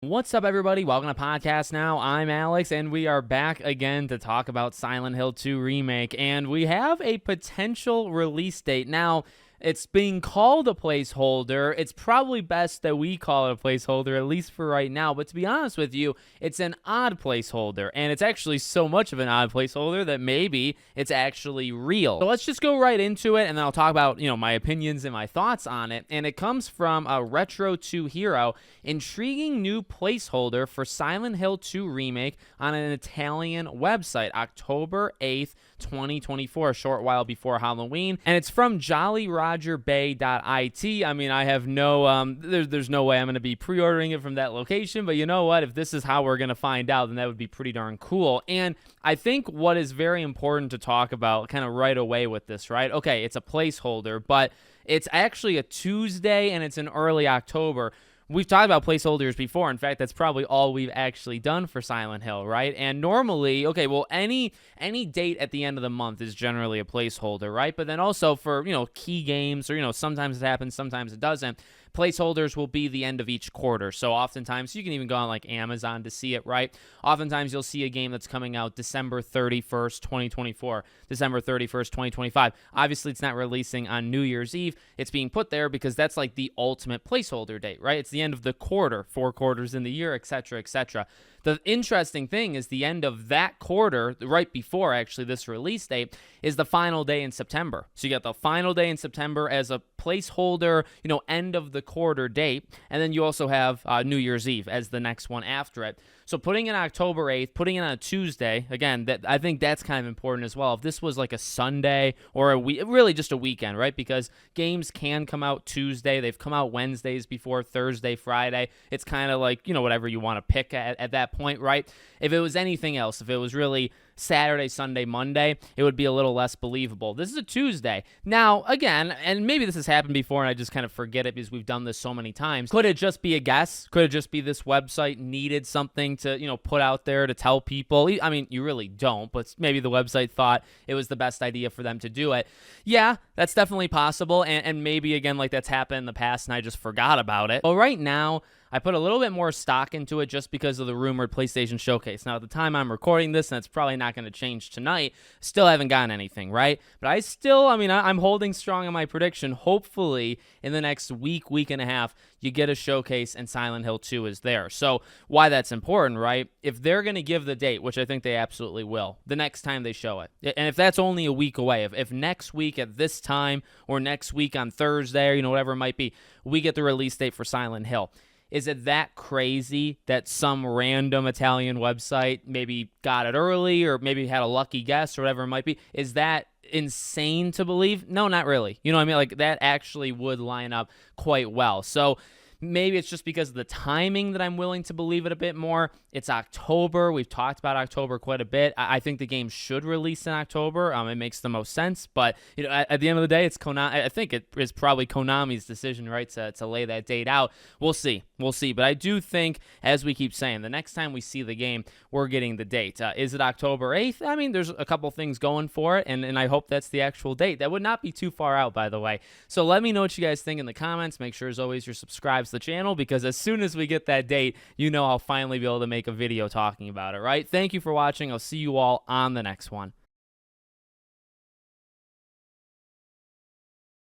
What's up, everybody? Welcome to Podcast Now. I'm Alex, and we are back again to talk about Silent Hill 2 Remake, and we have a potential release date. Now, it's being called a placeholder. It's probably best that we call it a placeholder, at least for right now, but to be honest with you, it's an odd placeholder, and it's actually so much of an odd placeholder that maybe it's actually real. So let's just go right into it, and then I'll talk about, my opinions and my thoughts on it, and it comes from a Retro 2 Hero. Intriguing new placeholder for Silent Hill 2 Remake on an Italian website, October 8th, 2024, a short while before Halloween. And it's from jollyrogerbay.it. I mean, I have no, there's no way I'm going to be pre-ordering it from that location, but you know what? If this is how we're going to find out, then that would be pretty darn cool. And I think what is very important to talk about kind of right away with this, right? Okay, it's a placeholder, but it's actually a Tuesday and it's in early October. We've talked about placeholders before. In fact, that's probably all we've actually done for Silent Hill, right? And normally, okay, well, any date at the end of the month is generally a placeholder, right? But then also for, key games or, sometimes it happens, sometimes it doesn't. Placeholders will be the end of each quarter. So oftentimes, you can even go on like Amazon to see it, right? Oftentimes, you'll see a game that's coming out December 31st, 2024, December 31st, 2025. Obviously, it's not releasing on New Year's Eve. It's being put there because that's like the ultimate placeholder date, right? It's the end of the quarter, 4 quarters in the year, etc., etc. The interesting thing is the end of that quarter, right before actually this release date, is the final day in September. So you got the final day in September as a placeholder, end of the quarter date, and then you also have New Year's Eve as the next one after it. So putting in October 8th, putting it on a Tuesday, again, I think that's kind of important as well. If this was like a Sunday or really just a weekend, right? Because games can come out Tuesday. They've come out Wednesdays before, Thursday, Friday. It's kind of like, whatever you want to pick at that point, right? If it was anything else, if it was really Saturday, Sunday, Monday, it would be a little less believable. This is a Tuesday. Now, again, and maybe this has happened before and I just kind of forget it because we've done this so many times. Could it just be a guess? Could it just be this website needed something to, put out there to tell people? I mean, you really don't, but maybe the website thought it was the best idea for them to do it. Yeah, that's definitely possible, and maybe, again, like that's happened in the past and I just forgot about it. But right now, I put a little bit more stock into it just because of the rumored PlayStation Showcase. Now, at the time I'm recording this, and it's probably not going to change tonight, still haven't gotten anything, right? But I'm holding strong on my prediction. Hopefully, in the next week and a half, you get a showcase and Silent Hill 2 is there. So why that's important, right? If they're going to give the date, which I think they absolutely will, the next time they show it, and if that's only a week away, if next week at this time or next week on Thursday or, whatever it might be, we get the release date for Silent Hill, is it that crazy that some random Italian website maybe got it early or maybe had a lucky guess or whatever it might be? Is that insane to believe? No, not really. You know what I mean? Like, that actually would line up quite well. So maybe it's just because of the timing that I'm willing to believe it a bit more. It's October. We've talked about October quite a bit. I think the game should release in October. It makes the most sense. But at the end of the day, it's Konami. I think it is probably Konami's decision, right, to lay that date out. We'll see. But I do think, as we keep saying, the next time we see the game, we're getting the date. Is it October 8th? I mean, there's a couple things going for it, and I hope that's the actual date. That would not be too far out, by the way. So let me know what you guys think in the comments. Make sure, as always, you're subscribed to the channel, because as soon as we get that date, I'll finally be able to make a video talking about it, right? Thank you for watching. I'll see you all on the next one.